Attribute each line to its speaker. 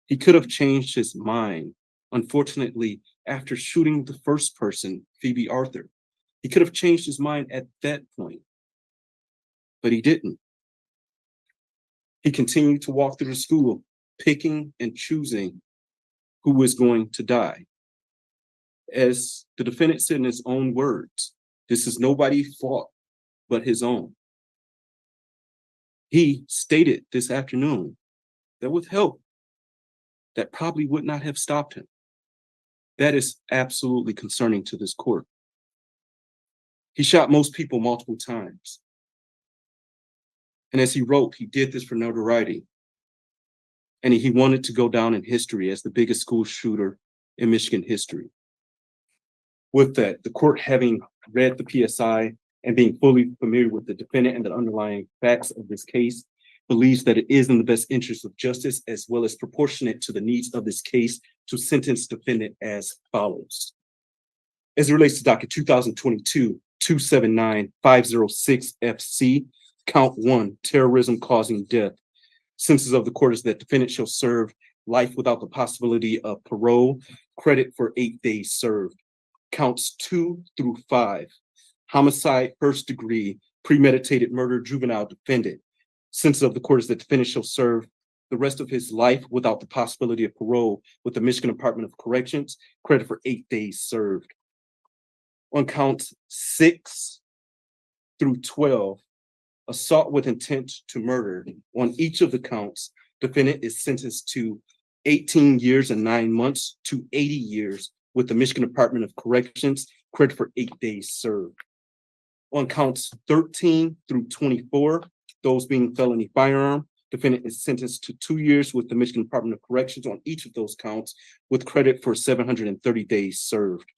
Speaker 1: He could have changed his mind. Unfortunately, after shooting the first person, Phoebe Arthur, he could have changed his mind at that point, but he didn't. He continued to walk through the school, picking and choosing who was going to die. As the defendant said in his own words, this is nobody's fault but his own. He stated this afternoon that with help, that probably would not have stopped him. That is absolutely concerning to this court. He shot most people multiple times. And as he wrote, he did this for notoriety. And he wanted to go down in history as the biggest school shooter in Michigan history. With that, the court having read the PSI and being fully familiar with the defendant and the underlying facts of this case, believes that it is in the best interest of justice as well as proportionate to the needs of this case to sentence defendant as follows. As it relates to docket 2022-279-506 FC, count 1, terrorism causing death. Sentences of the court is that defendant shall serve life without the possibility of parole, credit for 8 days served. Counts 2 through 5, homicide, first degree, premeditated murder, juvenile defendant. Sentence of the court is that defendant shall serve the rest of his life without the possibility of parole with the Michigan Department of Corrections, credit for 8 days served. On counts 6 through 12, assault with intent to murder. On each of the counts, defendant is sentenced to 18 years and 9 months to 80 years with the Michigan Department of Corrections, credit for 8 days served. On counts 13 through 24, those being felony firearm, defendant is sentenced to 2 years with the Michigan Department of Corrections on each of those counts with credit for 730 days served.